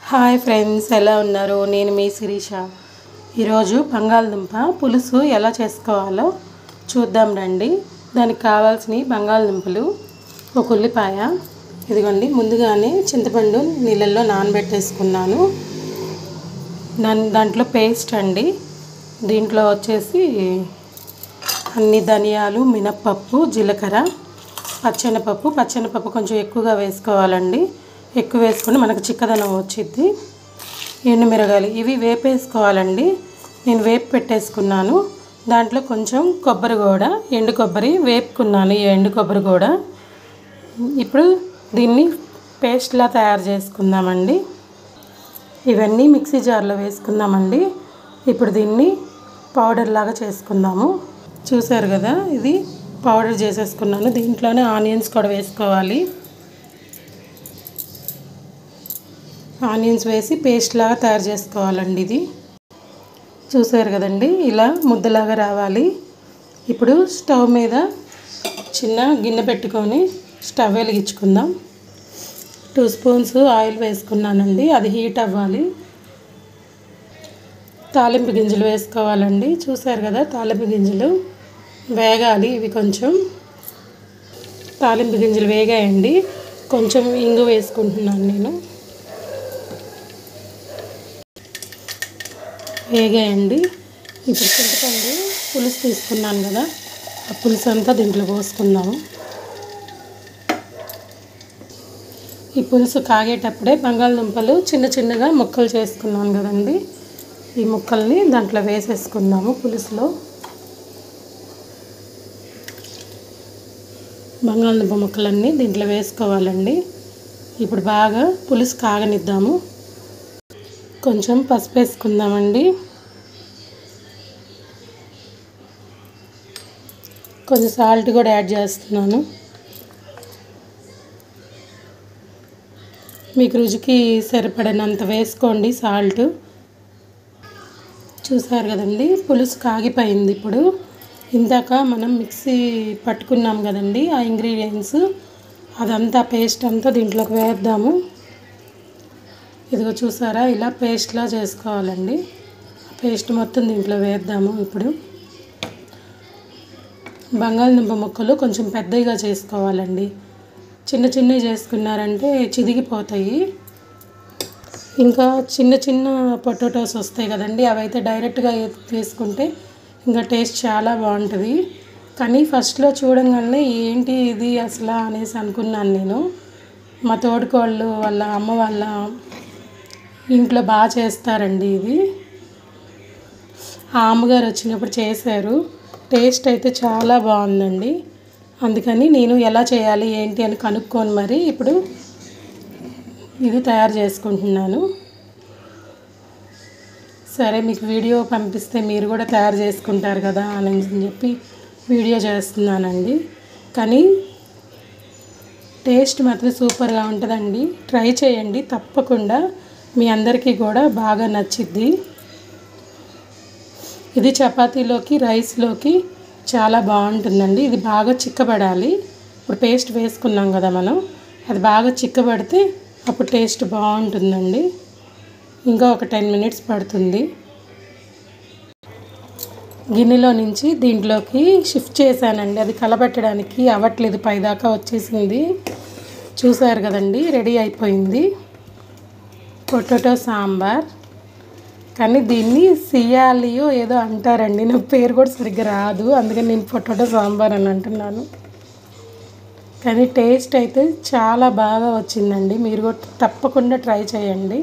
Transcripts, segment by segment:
Hi friends, ఎలా ఉన్నారు? నేను మీ శిరీష. ఈరోజు బంగాళదుంప పులుసు ఎలా చేసుకోవాలో చూద్దాం రండి. దానికి కావాల్సిన బంగాళదుంపలు, ఒక ఉల్లిపాయ, ఇదిగోండి ముందుగానే చింతపండు నీళ్ళల్లో నానబెట్టేసుకున్నాను. దాంట్లో పేస్ట్ అండి. దీంట్లో వచ్చేసి అన్ని ధనియాలు, మినప్పప్పు, జీలకర్ర, పచ్చెనపప్పు కొంచెం ఎక్కువగా వేసుకోవాలండి. ఎక్కువ వేసుకొని మనకు చిక్కదనం వచ్చింది. ఎండుమిరగాయలు ఇవి వేపేసుకోవాలండి. నేను వేపు పెట్టేసుకున్నాను. దాంట్లో కొంచెం కొబ్బరి కూడా, ఎండు కొబ్బరి వేపుకున్నాను. ఈ ఎండు కొబ్బరి కూడా ఇప్పుడు దీన్ని పేస్ట్లా తయారు చేసుకుందామండి. ఇవన్నీ మిక్సీ జార్లో వేసుకుందామండి. ఇప్పుడు దీన్ని పౌడర్ లాగా చేసుకుందాము. చూసారు కదా, ఇది పౌడర్ చేసేసుకున్నాను. దీంట్లోనే ఆనియన్స్ కూడా వేసుకోవాలి. ఆనియన్స్ వేసి పేస్ట్ లాగా తయారు చేసుకోవాలండి. ఇది చూసారు కదండి, ఇలా ముద్దలాగా రావాలి. ఇప్పుడు స్టవ్ మీద చిన్న గిన్నె పెట్టుకొని స్టవ్ వెలిగించుకుందాం. 2 స్పూన్స్ ఆయిల్ వేసుకున్నానండి. అది హీట్ అవ్వాలి. తాలింపు గింజలు వేసుకోవాలండి. చూసారు కదా, తాలింపు గింజలు వేగాలి. ఇవి కొంచెం తాలింపు గింజలు వేగాయండి. కొంచెం ఇంగు వేసుకుంటున్నాను నేను. వేగాయండి. ఇప్పుడు చింతపండు పులుసు తీసుకున్నాను కదా, ఆ పులుసు అంతా దీంట్లో పోసుకుందాము. ఈ పులుసు కాగేటప్పుడే బంగాళదుంపలు చిన్న చిన్నగా ముక్కలు చేసుకున్నాను కదండి, ఈ ముక్కల్ని దాంట్లో వేసేసుకుందాము. పులుసులో బంగాళదుంప ముక్కలన్నీ దీంట్లో వేసుకోవాలండి. ఇప్పుడు బాగా పులుసు కాగనిద్దాము. కొంచెం పసుపు వేసుకుందామండి. కొంచెం సాల్ట్ కూడా యాడ్ చేస్తున్నాను. మీకు రుచికి సరిపడినంత వేసుకోండి సాల్ట్. చూసారు కదండి, పులుసు కాగిపోయింది. ఇప్పుడు ఇందాక మనం మిక్సీ పట్టుకున్నాం కదండి, ఆ ఇంగ్రీడియంట్స్ అదంతా పేస్ట్ అంతా దీంట్లోకి వేద్దాము. ఇదిగో చూసారా, ఇలా పేస్ట్లా చేసుకోవాలండి. పేస్ట్ మొత్తం దీంట్లో వేద్దాము. ఇప్పుడు బంగాళదుంప ముక్కలు కొంచెం పెద్దగా చేసుకోవాలండి. చిన్న చిన్నవి చేసుకున్నారంటే చిదిగిపోతాయి. ఇంకా చిన్న చిన్న పొటాటోస్ వస్తాయి కదండి, అవైతే డైరెక్ట్గా వేసుకుంటే ఇంకా టేస్ట్ చాలా బాగుంటుంది. కానీ ఫస్ట్లో చూడంగానే ఏంటి ఇది అసలు అనేసి అనుకున్నాను నేను. మా తోడుకోళ్ళు వాళ్ళ అమ్మ వాళ్ళ ఇంట్లో బాగా చేస్తారండి ఇది. ఆ అమ్మగారు వచ్చినప్పుడు చేశారు. టేస్ట్ అయితే చాలా బాగుందండి. అందుకని నేను ఎలా చేయాలి ఏంటి అని కనుక్కొని మరి ఇప్పుడు ఇది తయారు చేసుకుంటున్నాను. సరే, మీకు వీడియో పంపిస్తే మీరు కూడా తయారు చేసుకుంటారు కదా అని చెప్పి వీడియో చేస్తున్నానండి. కానీ టేస్ట్ మాత్రం సూపర్గా ఉంటుందండి. ట్రై చేయండి తప్పకుండా, మీ అందరికీ కూడా బాగా నచ్చిద్ది. ఇది చపాతీలోకి, రైస్లోకి చాలా బాగుంటుందండి. ఇది బాగా చిక్కబడాలి. ఇప్పుడు పేస్ట్ వేసుకున్నాం కదా మనం, అది బాగా చిక్కబడితే అప్పుడు టేస్ట్ బాగుంటుందండి. ఇంకా ఒక 10 మినిట్స్ పడుతుంది. గిన్నెలో నుంచి దీంట్లోకి షిఫ్ట్ చేశానండి. అది కలబెట్టడానికి అవ్వట్లేదు, పైదాకా వచ్చేసింది. చూసారు కదండి, రెడీ అయిపోయింది పొటాటో సాంబార్. కానీ దీన్ని సియాలియో ఏదో అంటారండి, నాకు పేరు కూడా సరిగ్గా రాదు, అందుకని నేను పొటాటో సాంబార్ అని అంటున్నాను. కానీ టేస్ట్ అయితే చాలా బాగా వచ్చిందండి. మీరు కూడా తప్పకుండా ట్రై చేయండి.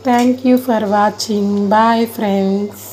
Thank you for watching. Bye friends.